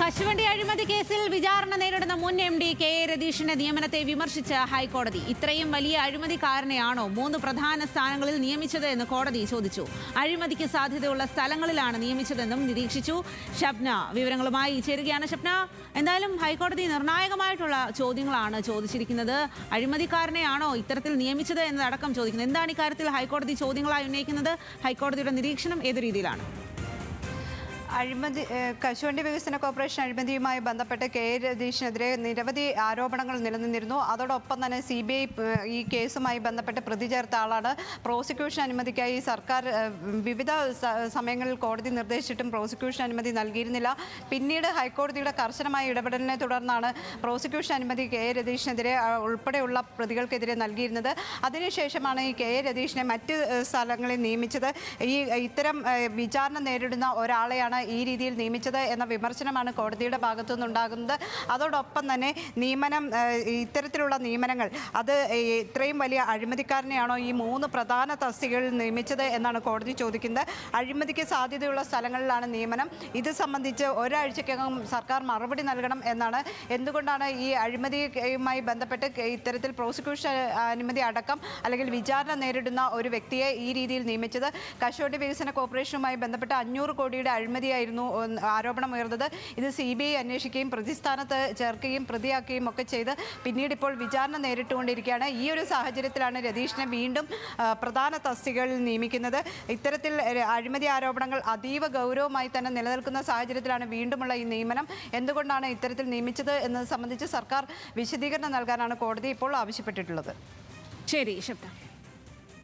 കശുവണ്ടി അഴിമതി കേസിൽ വിചാരണ നേരിടുന്ന മുൻ MD കെ രതീഷിന്റെ നിയമനത്തെ വിമർശിച്ച് ഹൈക്കോടതി. ഇത്രയും വലിയ അഴിമതിക്കാരനെയാണോ 3 പ്രധാന സ്ഥാനങ്ങളിൽ നിയമിച്ചത് എന്ന് കോടതി ചോദിച്ചു. അഴിമതിക്ക് സാധ്യതയുള്ള സ്ഥലങ്ങളിലാണ് നിയമിച്ചതെന്നും നിരീക്ഷിച്ചു. ഷബ്ന വിവരങ്ങളുമായി ചേരുകയാണ്. ഷബ്ന, എന്തായാലും ഹൈക്കോടതി നിർണായകമായിട്ടുള്ള ചോദ്യങ്ങളാണ് ചോദിച്ചിരിക്കുന്നത്. അഴിമതിക്കാരനെയാണോ ഇത്തരത്തിൽ നിയമിച്ചത് എന്നതടക്കം ചോദിക്കുന്നത്. എന്താണ് ഇക്കാര്യത്തിൽ ഹൈക്കോടതി ചോദ്യങ്ങളായി ഉന്നയിക്കുന്നത്? ഹൈക്കോടതിയുടെ നിരീക്ഷണം ഏത് രീതിയിലാണ്? കശുവണ്ടി വികസന കോർപ്പറേഷൻ അഴിമതിയുമായി ബന്ധപ്പെട്ട് കെ രതീഷിനെതിരെ നിരവധി ആരോപണങ്ങൾ നിലനിന്നിരുന്നു. അതോടൊപ്പം തന്നെ CBI ഈ കേസുമായി ബന്ധപ്പെട്ട് പ്രതി ചേർത്ത ആളാണ്. പ്രോസിക്യൂഷൻ അനുമതിക്കായി സർക്കാർ വിവിധ സമയങ്ങളിൽ കോടതി നിർദ്ദേശിച്ചിട്ടും പ്രോസിക്യൂഷൻ അനുമതി നൽകിയിരുന്നില്ല. പിന്നീട് ഹൈക്കോടതിയുടെ കർശനമായ ഇടപെടലിനെ തുടർന്നാണ് പ്രോസിക്യൂഷൻ അനുമതി കെ രതീഷിനെതിരെ ഉൾപ്പെടെയുള്ള പ്രതികൾക്കെതിരെ നൽകിയിരുന്നത്. അതിനുശേഷമാണ് ഈ കെ രതീഷിനെ മറ്റ് സ്ഥലങ്ങളിൽ നിയമിച്ചത്. ഇത്തരം വിചാരണ നേരിടുന്ന ഒരാളെയാണ് ഈ രീതിയിൽ നിയമിച്ചത് എന്ന വിമർശനമാണ് കോടതിയുടെ ഭാഗത്തു നിന്നുണ്ടാകുന്നത്. അതോടൊപ്പം തന്നെ ഇത്തരത്തിലുള്ള നിയമനങ്ങൾ അത് ഇത്രയും വലിയ അഴിമതിക്കാരനെയാണോ ഈ 3 പ്രധാന തസ്തികകളിൽ നിയമിച്ചത് എന്നാണ് കോടതി ചോദിക്കുന്നത്. അഴിമതിക്ക് സാധ്യതയുള്ള സ്ഥലങ്ങളിലാണ് നിയമനം. ഇത് സംബന്ധിച്ച് ഒരാഴ്ചക്കകം സർക്കാർ മറുപടി നൽകണം എന്നാണ്. എന്തുകൊണ്ടാണ് ഈ അഴിമതിയുമായി ബന്ധപ്പെട്ട് ഇത്തരത്തിൽ പ്രോസിക്യൂഷൻ അനുമതി അടക്കം അല്ലെങ്കിൽ വിചാരണ നേരിടുന്ന ഒരു വ്യക്തിയെ ഈ രീതിയിൽ നിയമിച്ചത്? കശുവണ്ടി വികസന കോർപ്പറേഷനുമായി ബന്ധപ്പെട്ട് 500 കോടിയുടെ അഴിമതിയായിരുന്നു ആരോപണം ഉയർന്നത്. ഇത് CBI അന്വേഷിക്കുകയും പ്രതിസ്ഥാനത്ത് ചേർക്കുകയും പ്രതിയാക്കുകയും ഒക്കെ ചെയ്ത് പിന്നീട് ഇപ്പോൾ വിചാരണ നേരിട്ടുകൊണ്ടിരിക്കുകയാണ്. ഈ ഒരു സാഹചര്യത്തിലാണ് രതീഷിനെ വീണ്ടും പ്രധാന തസ്തികകളിൽ നിയമിക്കുന്നത്. ഇത്തരത്തിൽ അഴിമതി ആരോപണങ്ങൾ അതീവ ഗൗരവമായി തന്നെ നിലനിൽക്കുന്ന സാഹചര്യത്തിലാണ് വീണ്ടുമുള്ള ഈ നിയമനം. എന്തുകൊണ്ടാണ് ഇത്തരത്തിൽ നിയമിച്ചത് എന്നത് സംബന്ധിച്ച് സർക്കാർ വിശദീകരണം നൽകാനാണ് കോടതി ഇപ്പോൾ ആവശ്യപ്പെട്ടിട്ടുള്ളത്. ശരി, ഷബ്ന.